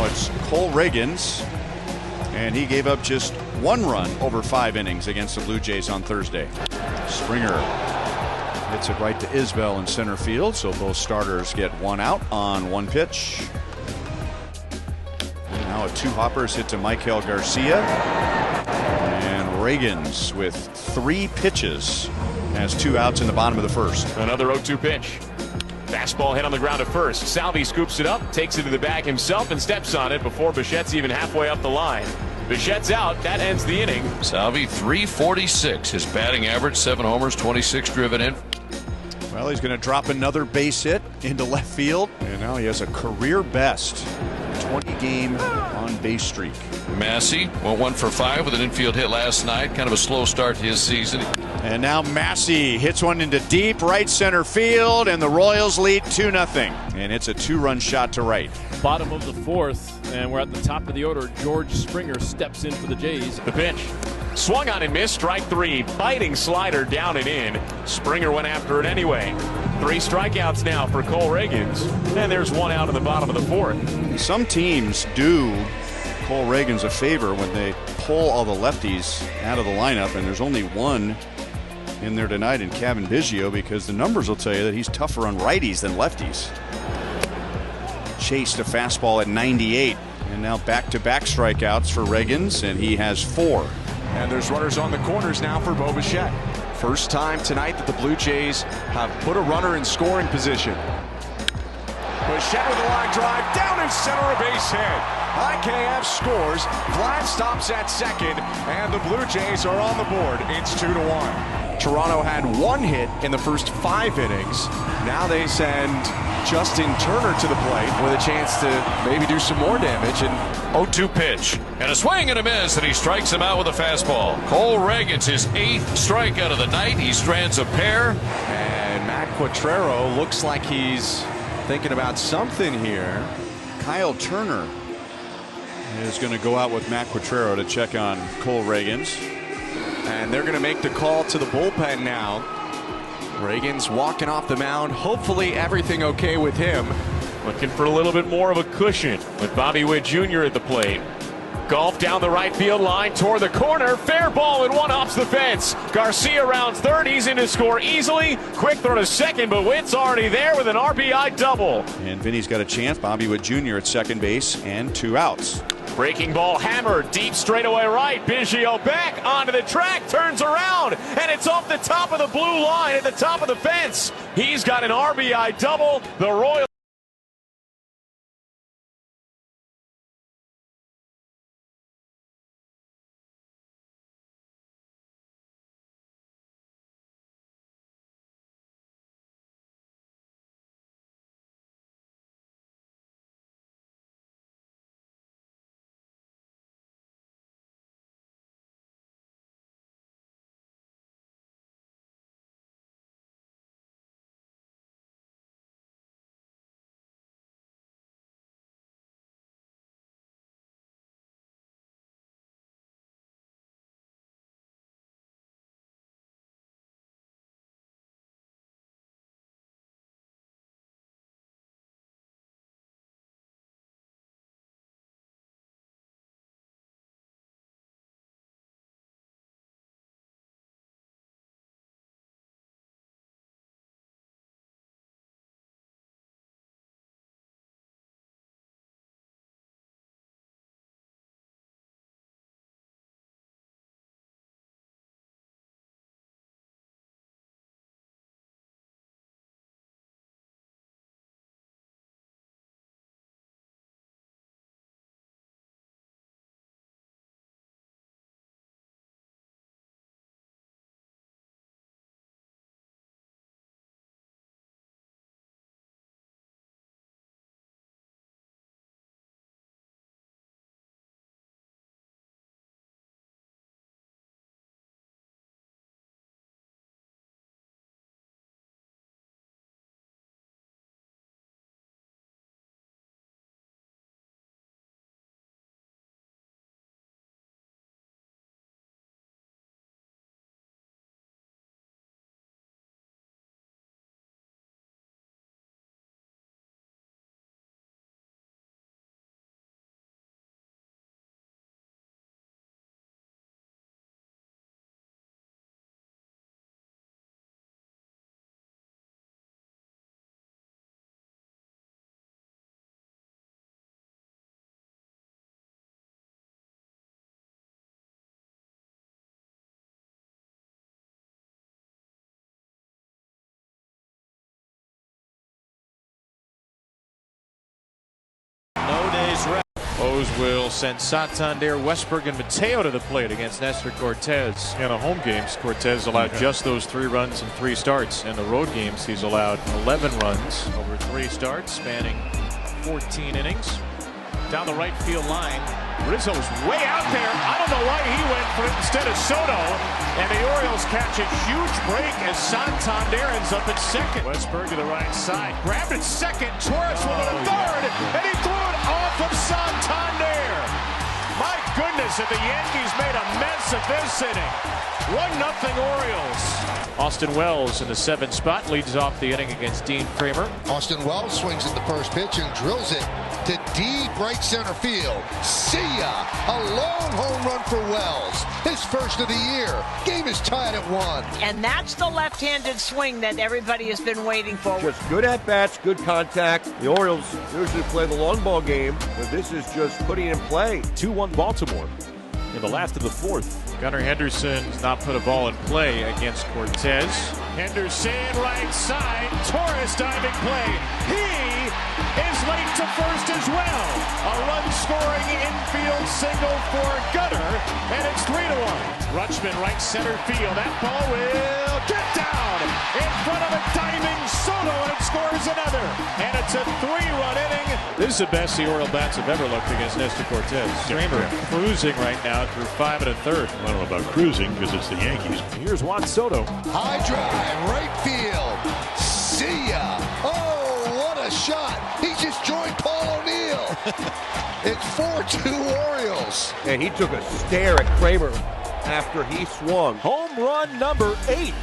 it's Cole Reagans, and he gave up just 1 run over 5 innings against the Blue Jays on Thursday. Springer hits it right to Isbell in center field, so both starters get 1 out on 1 pitch. And now a 2-hoppers hit to Michael Garcia, and Reagans with 3 pitches has 2 outs in the bottom of the first. Another 0-2 pitch. Fastball hit on the ground at first. Salvi scoops it up, takes it to the bag himself, and steps on it before Bichette's even halfway up the line. Bichette's out. That ends the inning. Salvi, 346. His batting average, 7 homers, 26 driven in. Well, he's going to drop another base hit into left field, and now he has a career best 20-game on-base streak. Massey went 1 for 5 with an infield hit last night. Kind of a slow start to his season. And now Massey hits one into deep right center field, and the Royals lead 2-0. And it's a 2-run shot to right. Bottom of the 4th, and we're at the top of the order. George Springer steps in for the Jays. The pitch. Swung on and missed. Strike 3. Biting slider down and in. Springer went after it anyway. 3 strikeouts now for Cole Reagans. And there's 1 out in the bottom of the 4th. Some teams do Cole Reagans a favor when they pull all the lefties out of the lineup, and there's only 1 in there tonight in Kevin Biggio, because the numbers will tell you that he's tougher on righties than lefties. Chased a fastball at 98, and now back-to-back strikeouts for Reagans, and he has 4. And there's runners on the corners now for Bo Bichette. First time tonight that the Blue Jays have put a runner in scoring position. Bichette with a line drive down in center, a base hit. IKF scores. Vlad stops at second, and the Blue Jays are on the board. It's 2-1. Toronto had 1 hit in the first 5 innings. Now they send Justin Turner to the plate with a chance to maybe do some more damage. And 0-2 pitch. And a swing and a miss, and he strikes him out with a fastball. Cole Reagans, his 8th strikeout of the night. He strands a pair. And Matt Quatrero looks like he's thinking about something here. Kyle Turner is going to go out with Matt Quatrero to check on Cole Reagans. And they're going to make the call to the bullpen now. Reagans walking off the mound. Hopefully everything okay with him. Looking for a little bit more of a cushion with Bobby Witt Jr. at the plate. Golf down the right field line toward the corner. Fair ball, and 1 hops the fence. Garcia rounds third. He's in to score easily. Quick throw to second, but Witt's already there with an RBI double. And Vinny's got a chance. Bobby Witt Jr. at second base, and 2 outs. Breaking ball hammered deep straightaway right. Biggio back onto the track, turns around, and it's off the top of the blue line at the top of the fence. He's got an RBI double. The Royals O's will send Santander, Westberg, and Mateo to the plate against Nestor Cortez. In the home games, Cortez allowed just those 3 runs in 3 starts. In the road games, he's allowed 11 runs over 3 starts, spanning 14 innings. Down the right field line, Rizzo's way out there. I don't know why he went for it instead of Soto. And the Orioles catch a huge break as Santander ends up at second. Westberg to the right side. Grabbed at second. Torres went to third. And he threw it off of Santander. My goodness, and the Yankees made a mess of this inning. 1-0 Orioles. Austin Wells in the 7th spot leads off the inning against Dean Kramer. Austin Wells swings at the first pitch and drills it to deep right center field. See ya! A long home run for Wells. His first of the year. Game is tied at 1. And that's the left-handed swing that everybody has been waiting for. Just good at-bats, good contact. The Orioles usually play the long ball game, but this is just putting in play. 2-1 Baltimore in the last of the 4th. Gunnar Henderson's not put a ball in play against Cortez. Henderson right side. Torres diving play. He is late to first as well. A run-scoring infield single for Gunnar, and it's 3-1. Rutschman right center field. That ball will get down in front of a diving Soto, and it scores another. And it's a 3-run inning. This is the best the Oriole bats have ever looked against Nestor Cortez. Kramer cruising right now through 5 1/3. I don't know about cruising because it's the Yankees. Here's Juan Soto. High drive, right field. See ya! Oh, what a shot! He just joined Paul O'Neill. It's 4-2 Orioles. And he took a stare at Kramer after he swung. Home run number 8.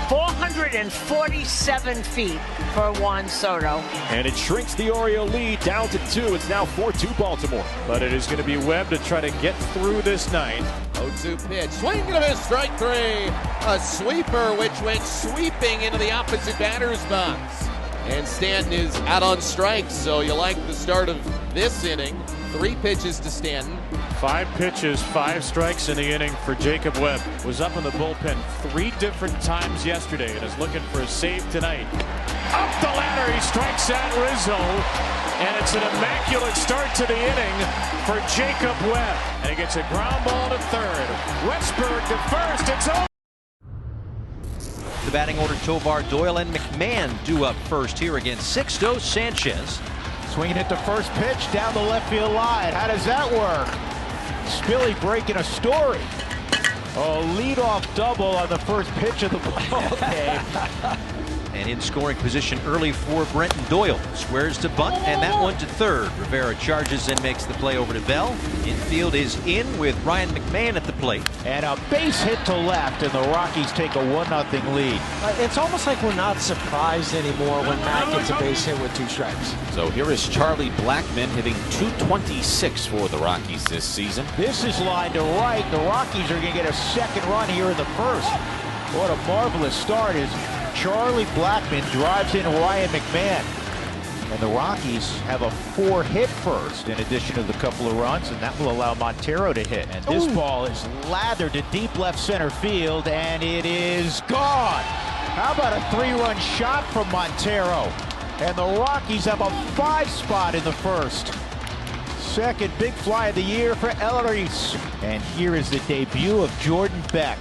447 feet for Juan Soto. And it shrinks the Oriole lead down to 2. It's now 4-2 Baltimore. But it is going to be Webb to try to get through this night. 0-2 pitch. Swing and a miss. Strike 3. A sweeper which went sweeping into the opposite batter's box. And Stanton is out on strikes. So you like the start of this inning. 3 pitches to Stanton. 5 pitches, 5 strikes in the inning for Jacob Webb. Was up in the bullpen 3 different times yesterday and is looking for a save tonight. Up the ladder, he strikes out Rizzo. And it's an immaculate start to the inning for Jacob Webb. And he gets a ground ball to third. Westberg to first. It's over. The batting order, Tovar, Doyle, and McMahon due up first here against Sixto Sanchez. Swinging at the first pitch down the left field line. How does that work? Spilly breaking a story. A leadoff double on the first pitch of the ball game. And in scoring position early for Brenton Doyle. Squares to bunt, and that one to third. Rivera charges and makes the play over to Bell. Infield is in with Ryan McMahon at the plate. And a base hit to left, and the Rockies take a 1-0 lead. It's almost like we're not surprised anymore when Matt gets a base hit with 2 strikes. So here is Charlie Blackmon hitting .226 for the Rockies this season. This is lined to right. The Rockies are going to get a second run here in the first. What a marvelous start is Charlie Blackmon drives in Ryan McMahon. And the Rockies have a 4-hit first in addition to the couple of runs, and that will allow Montero to hit. And this ball is lathered to deep left center field, and it is gone. How about a 3-run shot from Montero? And the Rockies have a 5 spot in the first. Second big fly of the year for Elleries. And here is the debut of Jordan Beck.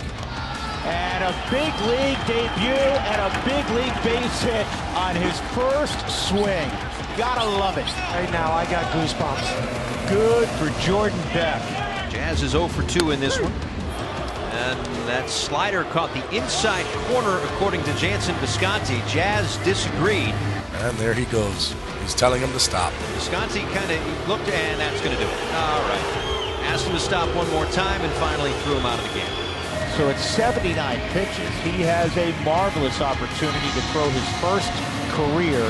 And a big league debut and a big league base hit on his first swing. Gotta love it. Right now, I got goosebumps. Good for Jordan Beck. Jazz is 0 for 2 in this one. And that slider caught the inside corner, according to Jansen Visconti. Jazz disagreed. And there he goes. He's telling him to stop. Visconti kind of looked, and that's going to do it. All right. Asked him to stop one more time and finally threw him out of the game. So it's 79 pitches. He has a marvelous opportunity to throw his first career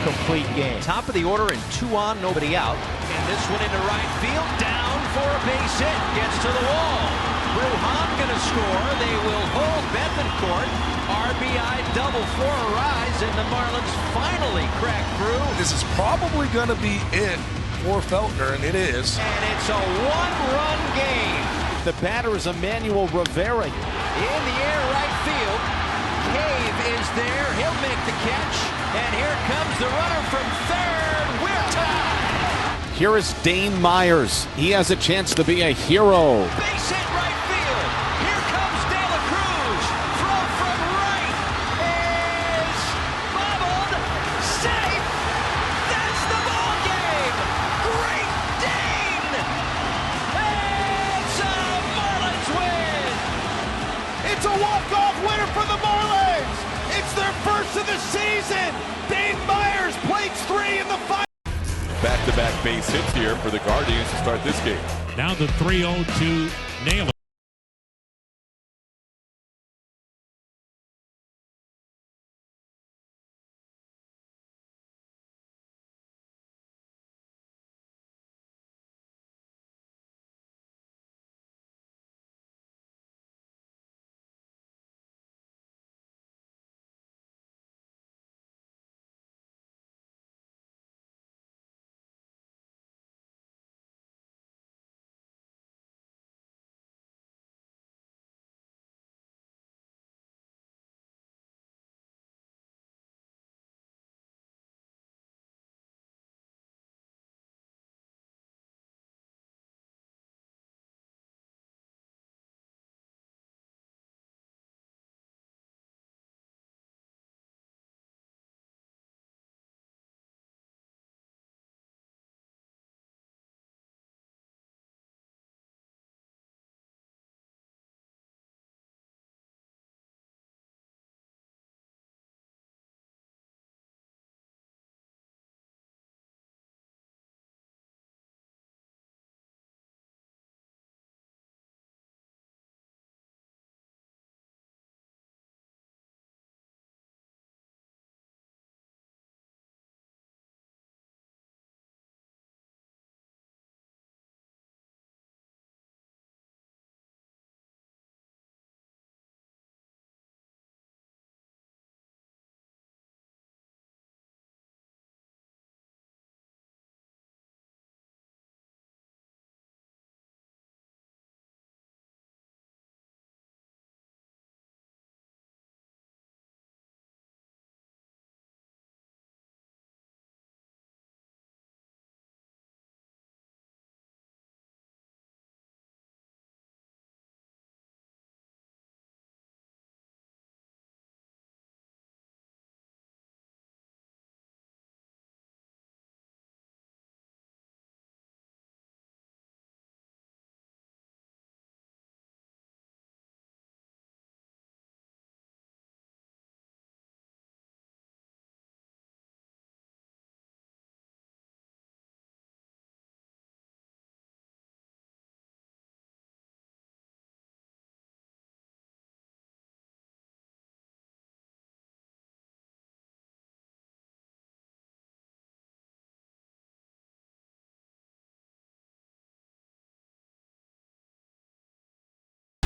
complete game. Top of the order and 2 on, nobody out. And this one into right field, down for a base hit. Gets to the wall. Bruhan gonna score. They will hold Bethencourt. RBI double for a rise, and the Marlins finally crack through. This is probably going to be it for Feltner, and it is. And it's a 1-run game. The batter is Emmanuel Rivera. In the air, right field. Cave is there. He'll make the catch. And here comes the runner from third. We're tied. Here is Dane Myers. He has a chance to be a hero. Base hit right field. Here comes De La Cruz. Throw from right is bobbled. Safe. That's the ball game. Great Dane. It's a Marlins win. It's a walk-off winner for the Marlins. It's their first of the season. Dane Myers plates 3 in the final. Back-to-back base hits here for the Guardians to start this game. Now the 3-0 to Naylor.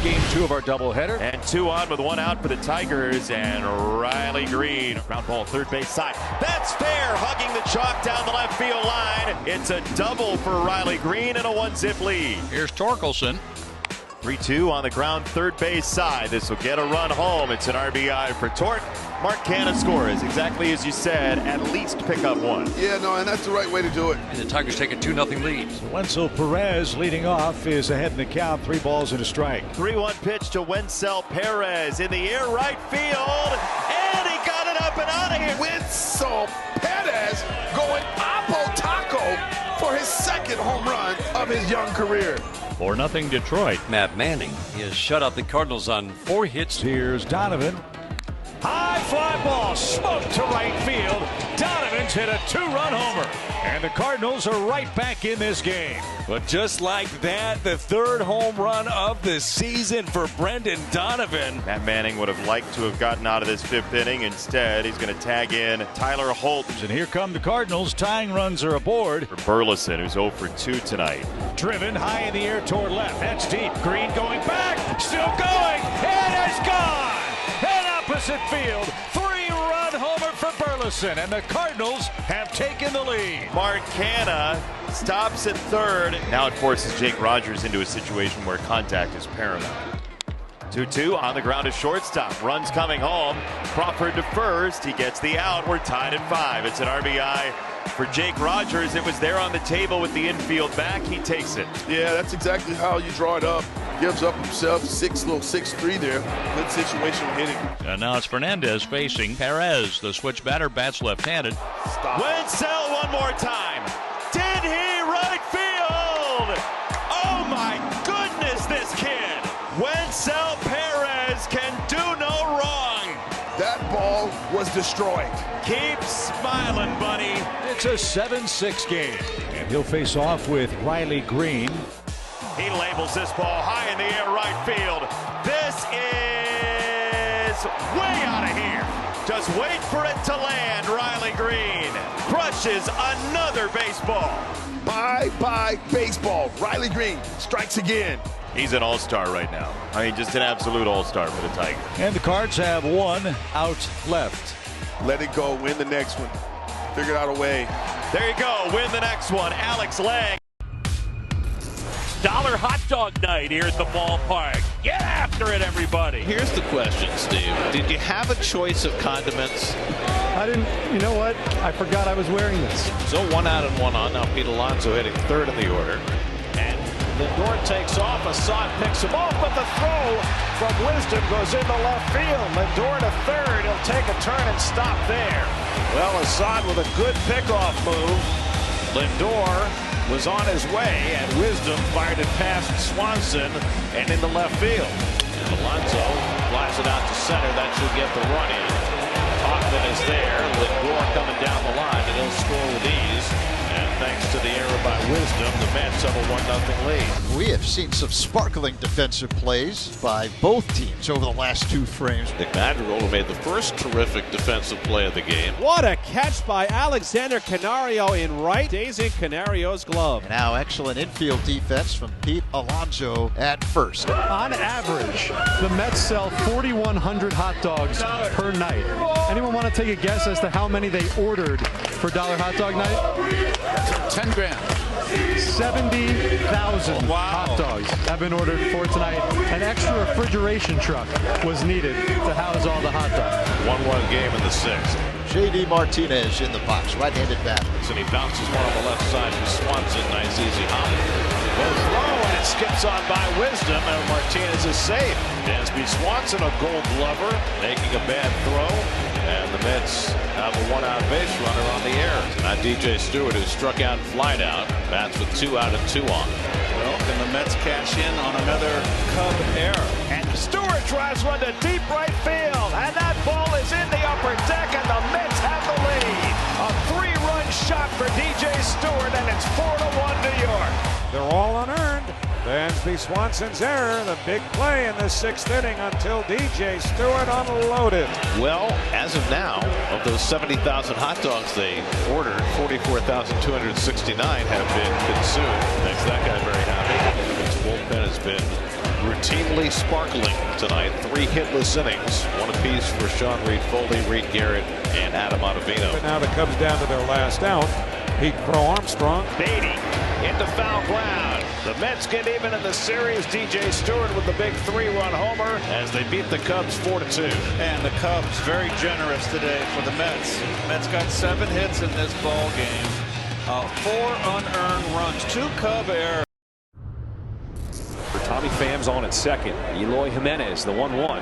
Game 2 of our doubleheader. And 2 on with 1 out for the Tigers, and Riley Green. Ground ball third base side. That's fair, hugging the chalk down the left field line. It's a double for Riley Green and a 1-zip lead. Here's Torkelson. 3-2 on the ground third base side. This will get a run home. It's an RBI for Tort. Mark Canha scores, exactly as you said, at least pick up 1. Yeah, no, and that's the right way to do it. And the Tigers take a 2-0 lead. Wenzel Perez leading off is ahead in the count. 3 balls and a strike. 3-1 pitch to Wenzel Perez in the air right field, and he got it up and out of here. Wenzel Perez going Apo Taco for his 2nd home run of his young career. 4-0 Detroit. Matt Manning, he has shut out the Cardinals on 4 hits. Here's Donovan. High fly ball, smoked to right field. Donovan's hit a 2-run homer. And the Cardinals are right back in this game. But just like that, the 3rd home run of the season for Brendan Donovan. Matt Manning would have liked to have gotten out of this 5th inning. Instead, he's going to tag in Tyler Holt. And here come the Cardinals. Tying runs are aboard. For Burleson, who's 0 for 2 tonight. Driven high in the air toward left. That's deep. Green going back. Still going. It is gone. And opposite field. 3-run homer for Burleson. And the Cardinals have taken the lead. Mark Canha stops at 3rd. Now it forces Jake Rogers into a situation where contact is paramount. 2-2 on the ground to shortstop. Runs coming home. Crawford to first. He gets the out. We're tied at 5. It's an RBI For Jake Rogers, it was there on the table with the infield back. He takes it. Yeah, that's exactly how you draw it up. Gives up himself 6'3" there. Good situational hitting. And now it's Fernandez facing Perez. The switch batter bats left-handed. Wenzel one more time. Did he right field? Oh my goodness, this kid. Wenzel Perez can do no wrong. That ball was destroyed. Keep smiling, buddy. It's a 7-6 game. And he'll face off with Riley Green. He labels this ball high in the air right field. This is way out of here. Just wait for it to land. Riley Green crushes another baseball. Bye-bye baseball. Riley Green strikes again. He's an all-star right now. I mean, just an absolute all-star for the Tigers. And the Cards have one out left. Let it go. Win the next one. Figure out a way. There you go. Win the next one. Alex Lang. Dollar hot dog night here at the ballpark. Get after it, everybody. Here's the question, Steve. Did you have a choice of condiments? I didn't. You know what? I forgot I was wearing this. So 1 out and 1 on. Now Pete Alonso hitting third in the order. And Lindor takes off. Assad picks him off, but the throw from Wisdom goes into left field. Lindor to third. He'll take a turn and stop there. Well, Assad with a good pickoff move. Lindor was on his way, and Wisdom fired it past Swanson and into left field. And Alonso flies it out to center. That should get the run in. Hoffman is there. Lindor coming down the line, and he'll score with ease. And thanks to the error by Wisdom, the Mets have a 1-0 lead. We have seen some sparkling defensive plays by both teams over the last 2 frames. Nick Madrigal made the first terrific defensive play of the game. What a catch by Alexander Canario in right. Stays in Canario's glove. And now excellent infield defense from Pete Alonso at first. On average, the Mets sell 4,100 hot dogs per night. Anyone want to take a guess as to how many they ordered for Dollar Hot Dog Night? 10 grand. 70,000 hot dogs have been ordered for tonight. An extra refrigeration truck was needed to house all the hot dogs. 1-1 game in the 6th. J.D. Martinez in the box, right-handed batter. And he bounces one on the left side to Swanson. Nice easy hop. Well, throw, and it skips on by Wisdom, and Martinez is safe. Dansby Swanson, a Gold Glover, making a bad throw. And the Mets have a 1-out base runner on the air. Now DJ Stewart, who struck out and flied out, bats with 2 out and 2 on. Well, can the Mets cash in on another Cub error? And Stewart drives one to deep right field, and that ball is in the upper deck, and the Mets have the lead. A 3-run shot for DJ Stewart, and it's 4-1 New York. They're all unearned. Dansby Swanson's error, the big play in the 6th inning until DJ Stewart unloaded. Well, as of now, of those 70,000 hot dogs they ordered, 44,269 have been consumed. Makes that guy very happy. His bullpen has been routinely sparkling tonight. 3 hitless innings, 1 apiece for Sean Reed-Foley, Reed Garrett, and Adam Ottavino. But now the Cubs down to their last out. Pete Crow Armstrong. Beatty into foul ground. The Mets get even in the series. DJ Stewart with the big 3-run homer as they beat the Cubs 4-2. And the Cubs very generous today for the Mets. Mets got 7 hits in this ball game. 4 unearned runs, 2 Cub errors. Tommy Pham's on at second. Eloy Jimenez, the 1-1.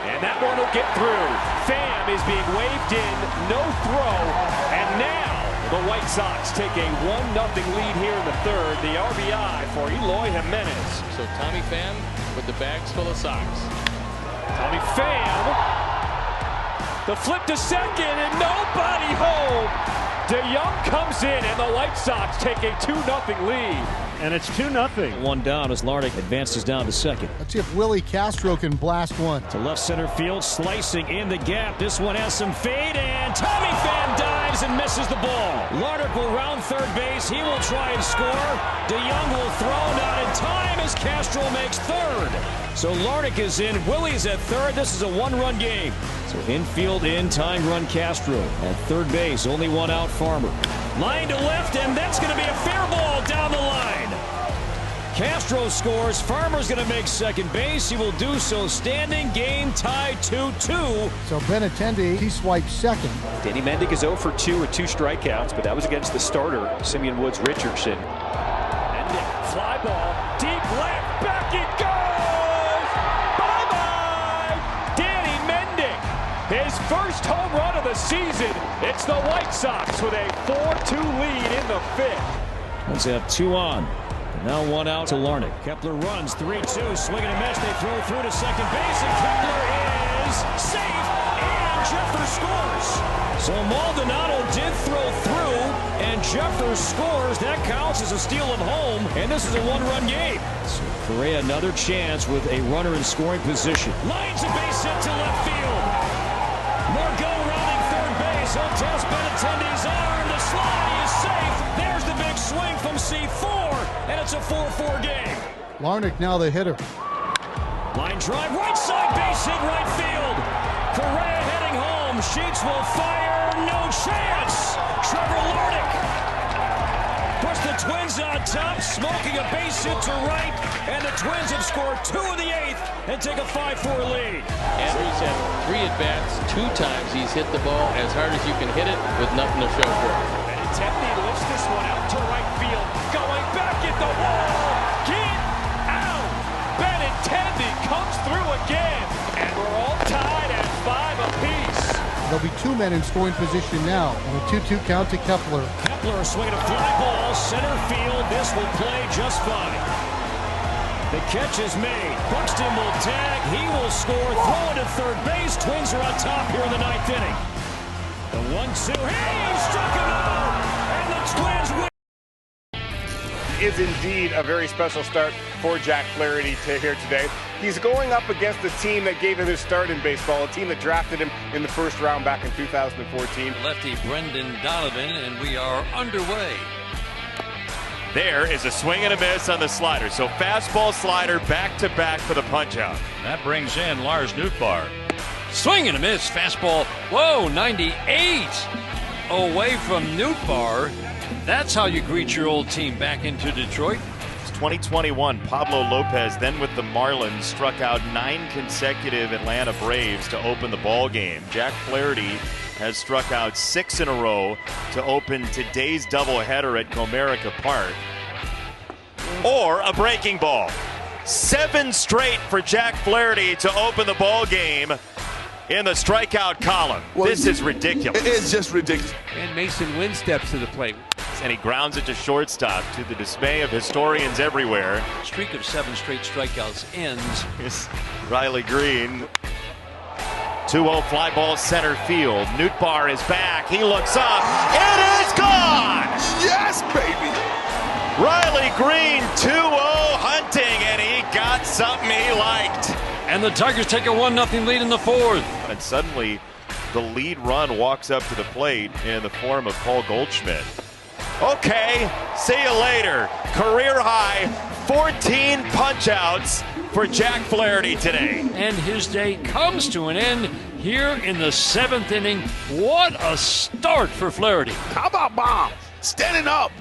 And that one will get through. Pham is being waved in, no throw, and now the White Sox take a 1-0 lead here in the 3rd. The RBI for Eloy Jimenez. So Tommy Pham with the bags full of socks. Tommy Pham, the flip to second, and nobody home. DeYoung comes in, and the White Sox take a 2-0 lead. And it's 2-0. 1 down as Larnach advances down to second. Let's see if Willie Castro can blast one. To left center field, slicing in the gap. This one has some fade, and Tommy Pham dives and misses the ball. Larnach will round third base. He will try and score. DeYoung will throw, not in time as Castro makes third. So Larnach is in. Willie's at third. This is a 1-run game. So infield in, tying run Castro. At third base, only 1 out, Farmer. Line to left, and that's going to be a fair ball down the line. Castro scores. Farmer's going to make second base. He will do so standing. Game tied 2-2. So Benintendi, he swipes second. Danny Mendick is 0 for 2 with 2 strikeouts, but that was against the starter, Simeon Woods Richardson. Mendick, fly ball, deep left, back it goes! Bye-bye! Danny Mendick, his first home run of the season. It's the White Sox with a 4-2 lead in the 5th. Twins have 2 on. Now 1 out to Larnach. Kepler runs 3-2, swing and a miss. They throw through to second base, and Kepler is safe, and Jeffers scores. So Maldonado did throw through, and Jeffers scores. That counts as a steal at home, and this is a 1-run game. So Correa another chance with a runner in scoring position. Lines a base hit to left field. Margot rounding third base. He'll test Benintendi's arm. The slide is safe. There's the big swing from C4. And it's a 4-4 game. Larnach now the hitter. Line drive, right side, base hit, right field. Correa heading home. Sheets will fire, no chance. Trevor Larnach puts the Twins on top, smoking a base hit to right, and the Twins have scored 2 in the 8th and take a 5-4 lead. Andrews had 3 at-bats, 2 times he's hit the ball as hard as you can hit it with nothing to show for it. Benintendi lifts this one out to right field, going back at the wall. Get out! Benintendi comes through again, and we're all tied at 5 apiece. There'll be 2 men in scoring position now, and a 2-2 count to Kepler. Kepler swinging a fly ball, center field. This will play just fine. The catch is made. Buxton will tag. He will score. Throw it to third base. Twins are on top here in the 9th inning. The 1-2. Hey, he struck him out! And the Twins win. Is indeed a very special start for Jack Flaherty here today. He's going up against the team that gave him his start in baseball, a team that drafted him in the first round back in 2014. Lefty Brendan Donovan, and we are underway. There is a swing and a miss on the slider. So fastball, slider, back-to-back for the punch-out. That brings in Lars Nootbaar. Swing and a miss, fastball. Whoa, 98 away from Nootbaar. That's how you greet your old team back into Detroit. It's 2021. Pablo Lopez, then with the Marlins, struck out 9 consecutive Atlanta Braves to open the ball game. Jack Flaherty has struck out 6 in a row to open today's doubleheader at Comerica Park. Or a breaking ball. 7 straight for Jack Flaherty to open the ball game in the strikeout column. Well, this is ridiculous. It is just ridiculous. And Mason Wynn steps to the plate. And he grounds it to shortstop to the dismay of historians everywhere. Streak of 7 straight strikeouts ends. Here's Riley Green. 2-0 fly ball center field. Nootbaar is back. He looks up. It is gone! Yes, baby! Riley Green 2-0 hunting, and he got something he liked. And the Tigers take a 1-0 lead in the 4th. And suddenly, the lead run walks up to the plate in the form of Paul Goldschmidt. Okay, see you later. Career high 14 punch-outs for Jack Flaherty today. And his day comes to an end here in the 7th inning. What a start for Flaherty. How about Bob standing up?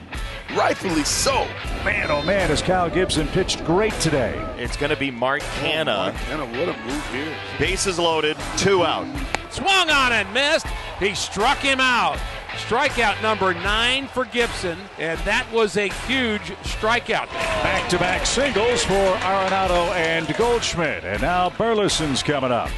Rightfully so. Man, oh man, has Kyle Gibson pitched great today. It's going to be Mark Hanna. What a move here. Bases loaded, 2 out. Swung on and missed. He struck him out. Strikeout number 9 for Gibson, and that was a huge strikeout. Back-to-back singles for Arenado and Goldschmidt. And now Burleson's coming up.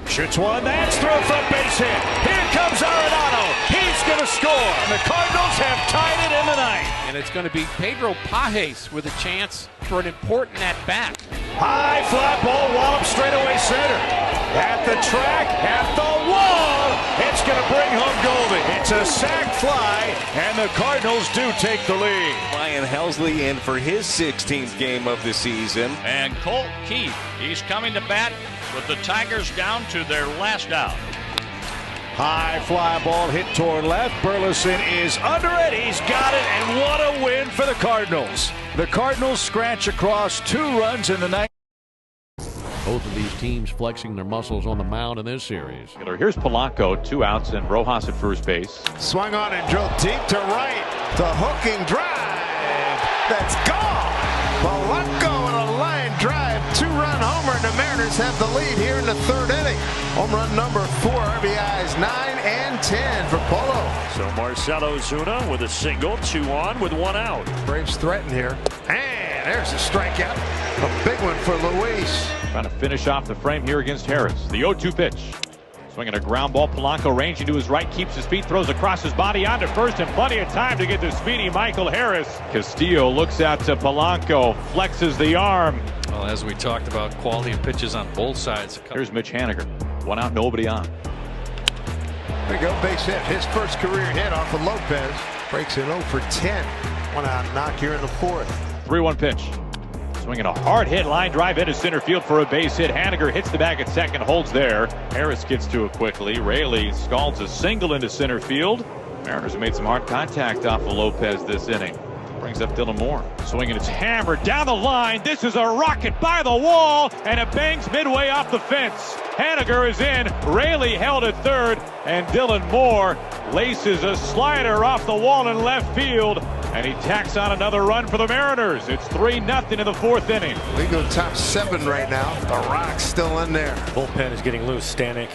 Shoots one, that's through from base hit. Here comes Arenado. He's going to score. And the Cardinals have tied it in the 9th. And it's going to be Pedro Pages with a chance for an important at-bat. High fly ball, wallop straightaway center. At the track, at the wall. It's going to bring home Goldie. It's a sac fly, and the Cardinals do take the lead. Ryan Helsley in for his 16th game of the season. And Colt Keith, he's coming to bat with the Tigers down to their last out. High fly ball hit toward left. Burleson is under it. He's got it, and what a win for the Cardinals. The Cardinals scratch across 2 runs in the 9th. Both of these teams flexing their muscles on the mound in this series. Here's Polanco, 2 outs, and Rojas at first base. Swung on and drilled deep to right. The hooking drive. That's gone. Polanco and a line drive, 2-run homer, and the Mariners have the lead here in the third inning. Home run number 4, RBIs 9 and 10 for Polo. So Marcell Ozuna with a single, 2 on with 1 out. Braves threaten here. And there's a strikeout. A big one for Luis. Trying to finish off the frame here against Harris. The 0-2 pitch. Swinging a ground ball. Polanco ranging to his right, keeps his feet, throws across his body onto first, and plenty of time to get to speedy Michael Harris. Castillo looks out to Polanco, flexes the arm. Well, as we talked about, quality of pitches on both sides. Here's Mitch Haniger. 1 out, nobody on. There we go, base hit. His first career hit off of Lopez. Breaks it 0 for 10. 1 out knock here in the 4th. 3-1 pitch. Swinging a hard hit line drive into center field for a base hit. Haniger hits the bag at second, holds there. Harris gets to it quickly. Raley scalds a single into center field. Mariners have made some hard contact off of Lopez this inning. Brings up Dylan Moore. Swinging, it's hammered down the line. This is a rocket by the wall, and it bangs midway off the fence. Haniger is in. Raley held at third, and Dylan Moore laces a slider off the wall in left field. And he tacks on another run for the Mariners. It's 3-0 in the 4th inning. We go top 7 right now. The Rock's still in there. Bullpen is getting loose. Stanek,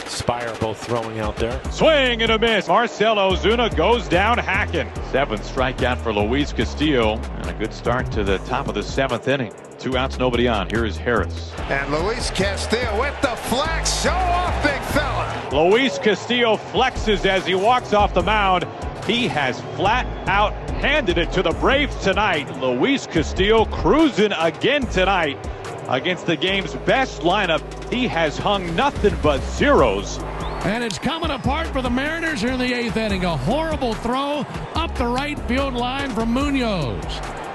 Spire both throwing out there. Swing and a miss. Marcell Ozuna goes down hacking. 7th strikeout for Luis Castillo. And a good start to the top of the 7th inning. 2 outs, nobody on. Here is Harris. And Luis Castillo with the flex. Show off, big fella. Luis Castillo flexes as he walks off the mound. He has flat out handed it to the Braves tonight. Luis Castillo cruising again tonight against the game's best lineup. He has hung nothing but zeros. And it's coming apart for the Mariners here in the 8th inning. A horrible throw up the right field line from Munoz.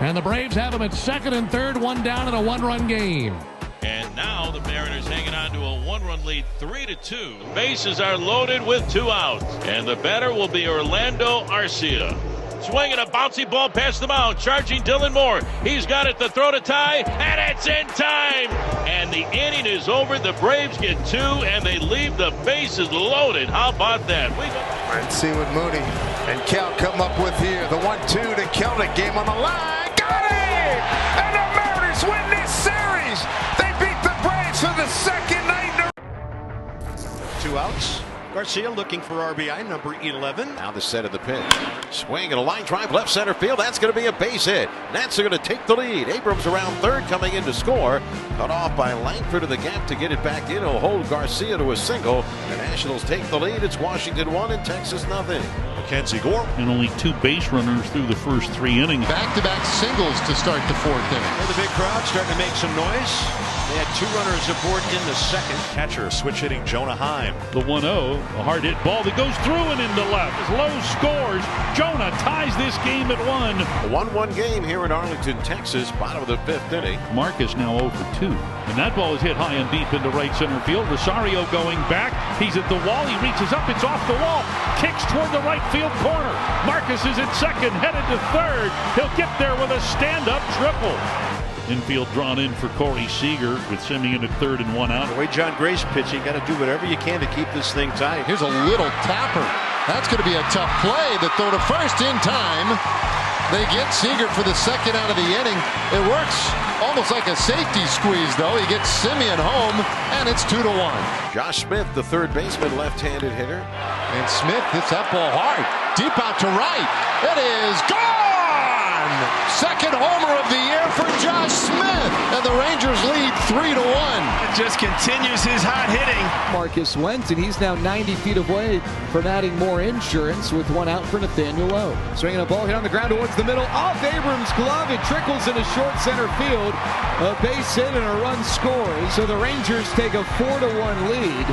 And the Braves have him at second and third, 1 down in a 1-run game. And now the Mariners hanging on to a 1-run lead, 3-2. The bases are loaded with 2 outs. And the batter will be Orlando Arcia. Swinging a bouncy ball past the mound, charging Dylan Moore. He's got it to throw to tie, and it's in time. And the inning is over. The Braves get 2, and they leave the bases loaded. How about that? Let's see what Mooney and Cal come up with here. The 1-2 to Kelnick. Game on the line. Got it! And the Mariners win this series. They beat the Braves for the 2nd night in a row. 2 outs. Garcia looking for RBI number 11. Now the set of the pitch. Swing and a line drive left center field. That's going to be a base hit. Nats are going to take the lead. Abrams around third coming in to score. Cut off by Langford to the gap to get it back in. He'll hold Garcia to a single. The Nationals take the lead. It's Washington 1 and Texas 0. Mackenzie Gore. And only 2 base runners through the first 3 innings. Back-to-back singles to start the 4th inning. And the big crowd starting to make some noise. They had 2 runners aboard in the 2nd. Catcher switch hitting Jonah Heim. The 1-0, a hard hit ball that goes through and into left. As Lowe scores, Jonah ties this game at 1. A 1-1 game here in Arlington, Texas, bottom of the 5th inning. Marcus now 0 for 2. And that ball is hit high and deep into right center field. Rosario going back. He's at the wall. He reaches up. It's off the wall. Kicks toward the right field corner. Marcus is at second, headed to third. He'll get there with a stand-up triple. Infield drawn in for Corey Seager with Simeon at third and 1 out. The way John Gray's pitching, got to do whatever you can to keep this thing tight. Here's a little tapper. That's going to be a tough play. The throw to first in time. They get Seager for the 2nd out of the inning. It works almost like a safety squeeze, though. He gets Simeon home, and it's 2-1. Josh Smith, the third baseman, left-handed hitter. And Smith hits that ball hard. Deep out to right. It is gone! 2nd homer of the year for Josh Smith. And the Rangers lead 3-1. It just continues his hot hitting. Marcus went, and he's now 90 feet away from adding more insurance with 1 out for Nathaniel Lowe. Swinging a ball hit on the ground towards the middle. Off Abrams' glove. It trickles into short center field. A base hit and a run scores. So the Rangers take a 4-1 lead.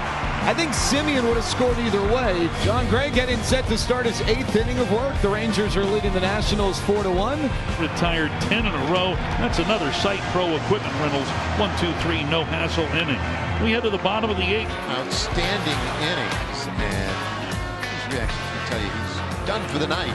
I think Simeon would have scored either way. John Gray getting set to start his 8th inning of work. The Rangers are leading the Nationals 4-1. Retired 10 in a row. That's another Site Pro Equipment Rentals 1-2-3 no hassle inning. We head to the bottom of the 8th. Outstanding innings, and his reaction can tell you he's done for the night.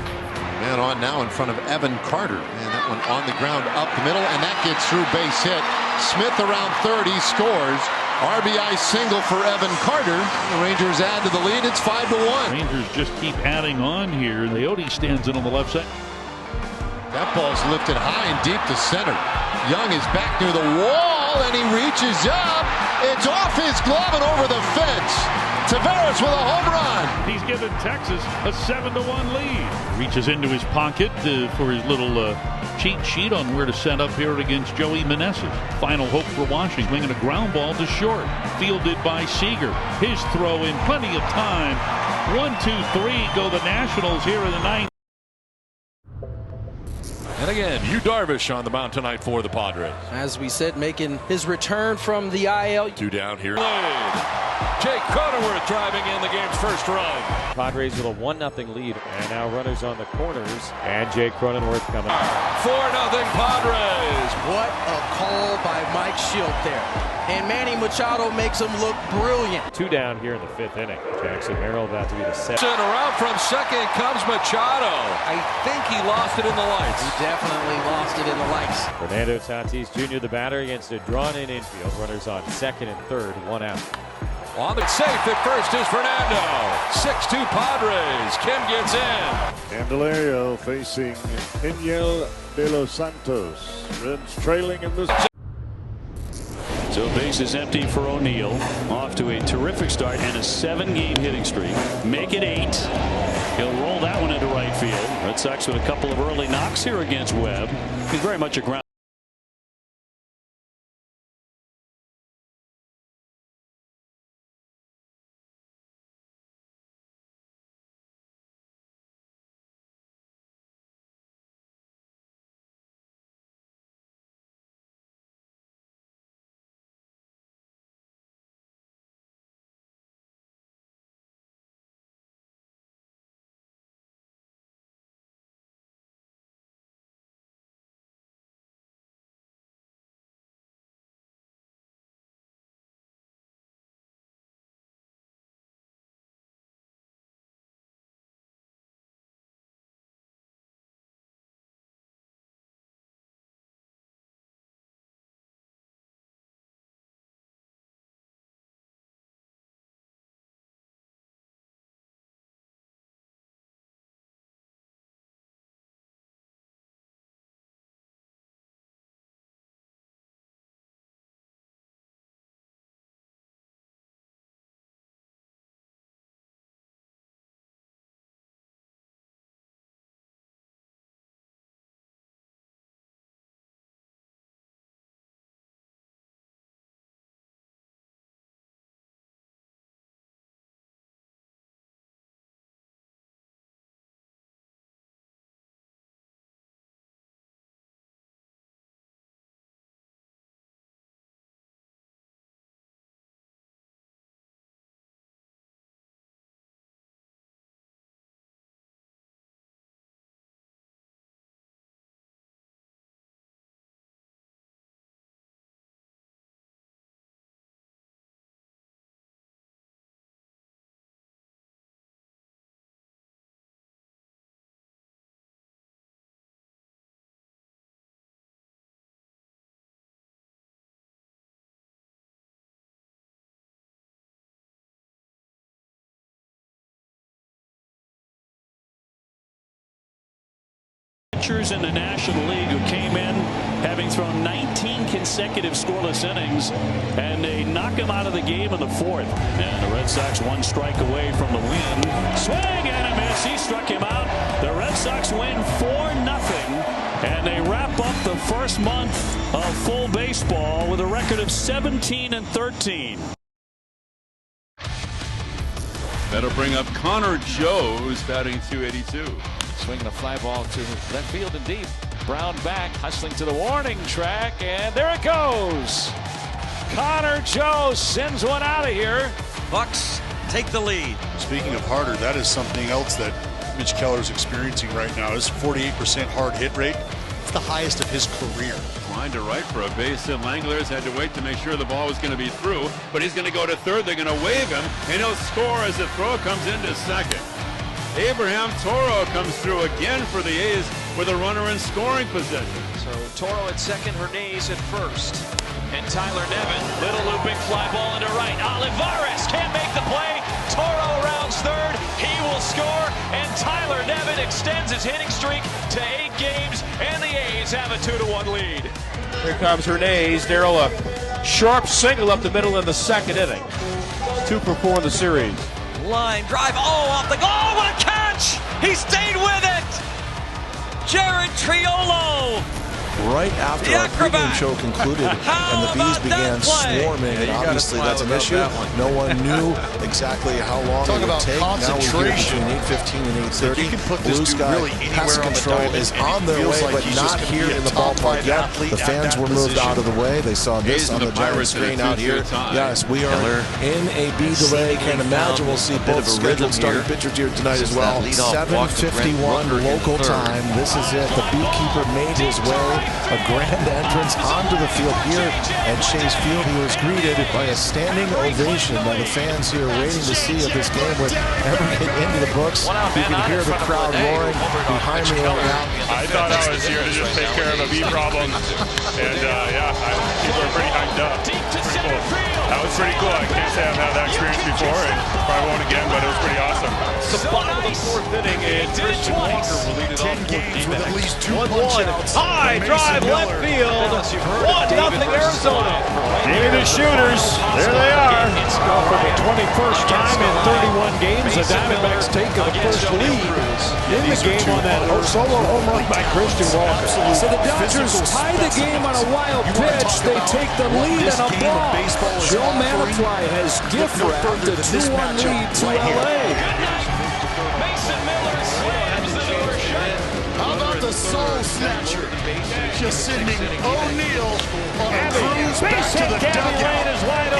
Man on now in front of Evan Carter, and that one on the ground up the middle, and that gets through, base hit. Smith around third, he scores. RBI single for Evan Carter. The Rangers add to the lead. It's 5-1. Rangers just keep adding on here. Leote stands in on the left side. That ball's lifted high and deep to center. Young is back near the wall, and he reaches up. It's off his glove and over the fence. Tavares with a home run. He's given Texas a 7-1 lead. Reaches into his pocket for his little cheat sheet on where to set up here against Joey Meneses. Final hope for Washington. Swinging a ground ball to short. Fielded by Seager. His throw in plenty of time. 1-2-3 go the Nationals here in the ninth. And again, Yu Darvish on the mound tonight for the Padres. As we said, making his return from the IL. 2 down here. Jake Cronenworth driving in the game's first run. Padres with a 1-0 lead. And now runners on the corners. And Jake Cronenworth coming. 4-0 Padres. What a call by Mike Schilt there. And Manny Machado makes him look brilliant. 2 down here in the 5th inning. Jackson Merrill about to be the 7th. Around from second comes Machado. I think he lost it in the lights. He definitely lost it in the lights. Fernando Tatis Jr., the batter, against a drawn-in infield. Runners on second and third, 1 out. On the safe at first is Fernando. 6-2 Padres. Kim gets in. Candelario facing Iniel de los Santos. Reds trailing in this. So base is empty for O'Neill. Off to a terrific start and a 7-game hitting streak. Make it 8. He'll roll that one into right field. Red Sox with a couple of early knocks here against Webb. He's very much a ground. Pitchers in the National League who came in having thrown 19 consecutive scoreless innings, and they knock him out of the game in the 4th. And the Red Sox 1 strike away from the win. Swing and a miss. He struck him out. The Red Sox win 4-0, and they wrap up the first month of full baseball with a record of 17-13. That'll bring up Connor Joe, who's batting .282. Swinging a fly ball to left field and deep. Brown back, hustling to the warning track, and there it goes. Connor Joe sends one out of here. Bucks take the lead. Speaking of harder, that is something else that Mitch Keller's experiencing right now. His 48% hard hit rate. It's the highest of his career. Line to right for a base hit. Langeliers had to wait to make sure the ball was going to be through, but he's going to go to third. They're going to wave him, and he'll score as the throw comes into second. Abraham Toro comes through again for the A's with a runner in scoring position. So Toro at second, Hernandez at first. And Tyler Nevin, little looping fly ball into right. Olivares can't make the play. Toro rounds third. He will score. And Tyler Nevin extends his hitting streak to 8 games. And the A's have a 2-1 lead. Here comes Hernandez. Darryl, a sharp single up the middle in the second inning. 2 for 4 in the series. Line drive, off the goal, what a catch! He stayed with it! Jared Triolo! Right after our pregame show concluded and the bees began swarming, and obviously that's an issue. No one knew exactly how long it would take. Now we're here between 8:15 and 8:30. Blue Sky Pest Control is on their way, but not here in the ballpark yet. The fans were moved out of the way. They saw this on the giant screen out here. Yes, we are in a bee delay. Can't imagine we'll see both scheduled starting pitchers here tonight as well. 7:51 local time. This is it. The beekeeper made his way. A grand entrance onto the field here at Chase Field. He was greeted by a standing ovation by the fans here, waiting to see if this game would ever get into the books. You can hear the crowd roaring behind me right now. I thought I was here to just take care of a bee problem, and people are pretty hyped up. Pretty cool. That was pretty cool. I can't say I've had that experience before, and probably won't again, but it was pretty awesome. The bottom of the 4th inning, and Christian Walker will lead it off 14 with at least 2 punch-outs. High drive left field. 1-0 Arizona. Maybe the shooters. There they are. For the 21st time in 31 games, the Diamondbacks take the first lead in the game on that solo home run by Christian Walker. So the Dodgers tie the game on a wild pitch. They take the lead on a ball. Joe Manafly has gift wrapped a 2-1 lead to LA. Mason Miller slams the door shut. How about the soul snatcher? Just sending O'Neal on a cruise back to the dugout.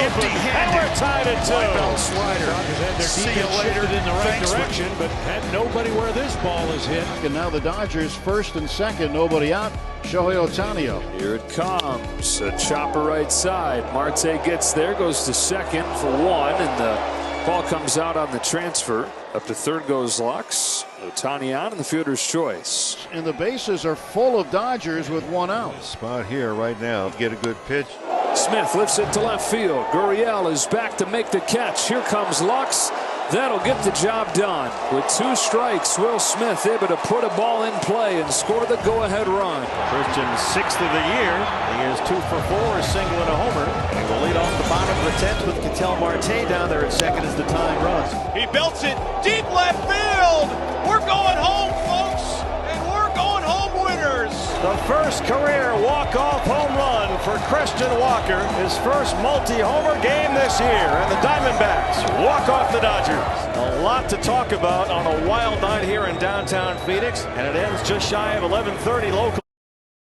And we're tied at 2. See you later. In the right direction, but had nobody where this ball is hit. And now the Dodgers first and second, nobody out. Shohei Ohtani. Here it comes. A chopper right side. Marte gets there, goes to second for 1, and the ball comes out on the transfer. Up to third goes Lux. Ohtani on, and the fielder's choice. And the bases are full of Dodgers with 1 out. Spot here right now. Get a good pitch. Smith lifts it to left field. Gurriel is back to make the catch. Here comes Lux. That'll get the job done. With 2 strikes, Will Smith able to put a ball in play and score the go-ahead run. Christian's 6th of the year. He is 2 for 4, a single and a homer. He will lead off the bottom of the 10th with Ketel Marte down there at second as the time runs. He belts it deep left field. We're going home, folks, and we're going home winners. The first career walk-off home run for Christian Walker. His first multi-homer game this year. And the Diamondbacks walk off the Dodgers. A lot to talk about on a wild night here in downtown Phoenix. And it ends just shy of 11:30 local.